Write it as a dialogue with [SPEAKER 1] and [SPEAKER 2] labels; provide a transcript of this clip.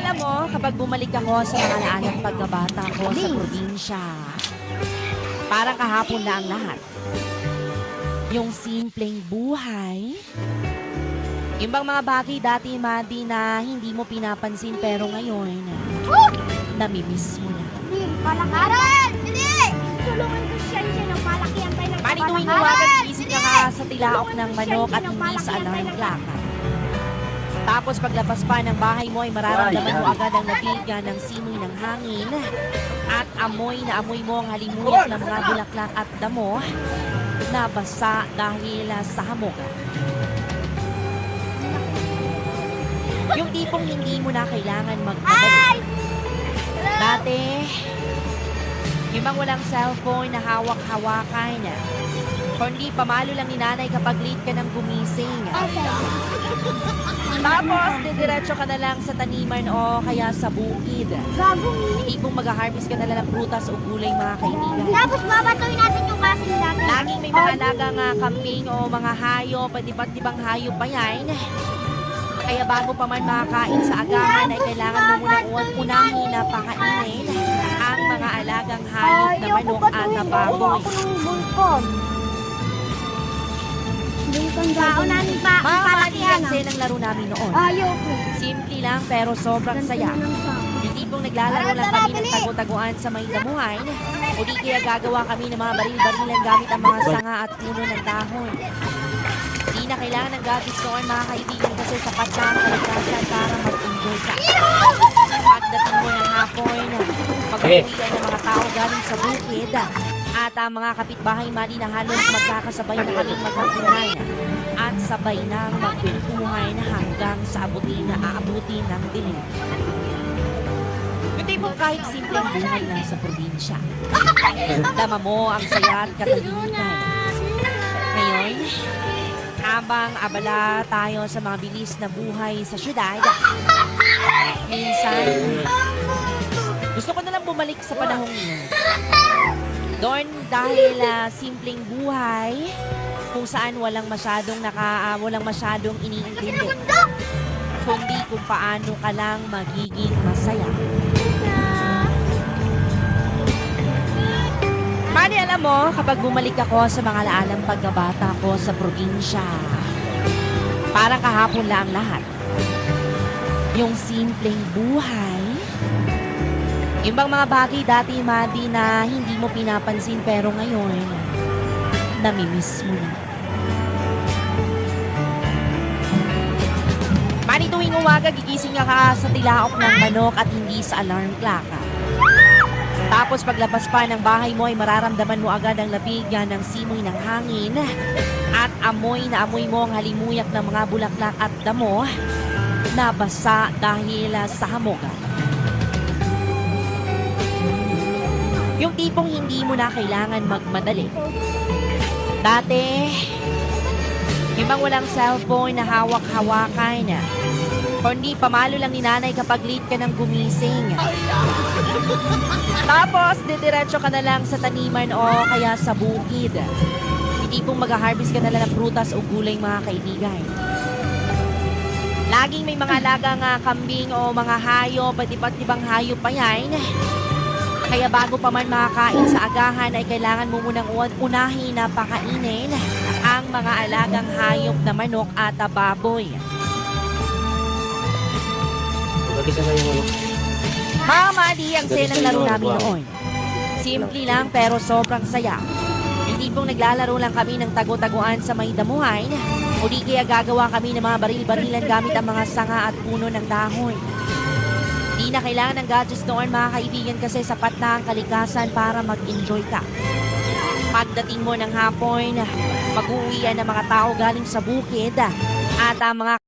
[SPEAKER 1] alam mo, kapag bumalik ako sa mga alalang pagkabata ko sa probinsya, parang kahapon na ang lahat. Yung simpleng buhay, yung bang mga bagay dati, Madi, na hindi mo pinapansin pero ngayon, namimiss mo na.
[SPEAKER 2] Hindi, palakaran! Hindi! Tulungan ko siya ng palakihan tayo ng
[SPEAKER 1] Madi, tuwing umaga, gising ka sa tilaok ng manok at hindi sa alarm clock. Tapos paglabas pa ng bahay mo ay mararamdaman mo agad ang nabigan ng simoy ng hangin at amoy na amoy mo ang halimuyak ng mga bulaklak at damo na basa dahil sa hamog. Yung tipong hindi mo na kailangan magmadali. Dati, yung bang walang cellphone na hawak-hawakan, kundi pamalo lang ni nanay kapag late ka ng gumising. Tapos, didiretso ka na lang sa taniman o kaya sa bukid. Tipong mag-harvest ka na lang ng prutas o gulay, mga kaibigan.
[SPEAKER 2] Tapos babatuin natin yung kasin natin.
[SPEAKER 1] Laging may mga alagang kambing o mga hayop, iba't ibang hayop pa yan. Kaya bago pa man makakain sa agahan ay kailangan mo munang unahin na pakainin ang mga alagang hayop na manok at baboy.
[SPEAKER 2] Paunanin pa ang palakihan.
[SPEAKER 1] Mga ng laro namin noon.
[SPEAKER 2] Ayoko.
[SPEAKER 1] Simple lang pero sobrang saya. Yung tipong naglalaro lang kami ng tagu-taguan sa may damuhan o di kaya gagawa kami ng mga baril-barilan gamit ang mga sanga at puno ng dahon. Di na kailangan ng gadgets noon, mga kaibigan, kasi sapat na ang kalikasan para mag-enjoy ka. Pagdating mo ng hapon, pag-uwian ng mga tao galing sa bukid at ang mga kapitbahay, Madi, na halos magkakasabay na kaming maghapunan at sabay nang magkwentuhan hanggang sa aabutin ng dilim. Yung tipong kahit simpleng buhay lang sa probinsya, dama mo ang saya at katahimikan. Ngayon, habang abala tayo sa mga bilis na buhay sa syudad, minsan, gusto ko na lang bumalik sa panahong yun. Doon dahil simpleng buhay, kung saan walang masyadong iniintindi, kundi kung paano ka lang magiging masaya. Madi, alam mo, kapag bumalik ako sa mga laalang pagkabata ko sa probinsya, parang kahapon lang ang lahat. Yung simpleng buhay, yung bang mga bagay dati, Madi, na hindi mo pinapansin pero ngayon, namimiss mo na. Madi, tuwing umaga, gigising ka sa tilaok ng manok at hindi sa alarm clock. Tapos paglabas pa ng bahay mo ay mararamdaman mo agad ang labigan ng simoy ng hangin at amoy na amoy mo ang halimuyak ng mga bulaklak at damo na basa dahil sa hamog. Yung tipong hindi mo na kailangan magmadali. Dati, yung bang walang cellphone na hawak-hawakan, kundi pamalo lang ni nanay kapag late ka ng gumising. Tapos, didiretso ka na lang sa taniman o kaya sa bukid. Tipong mag-harvest ka na lang ng prutas o gulay, mga kaibigan. Laging may mga alagang kambing o mga hayop, iba't ibang hayop pa yan. Kaya bago pa man makakain sa agahan ay kailangan mo munang unahin na pakainin ang mga alagang hayop na manok at baboy. Mga Madi, ang saya ng laro namin noon. Simple lang pero sobrang saya. Yung tipong naglalaro lang kami ng tagu-taguan sa may damuhan o di kaya gagawa kami ng mga baril-barilan gamit ang mga sanga at puno ng dahon. Di na kailangan ng gadgets noon, mga kaibigan, kasi sapat na ang kalikasan para mag-enjoy ka. Pagdating mo ng hapon, mag-uwian ng mga tao galing sa bukid at ang mga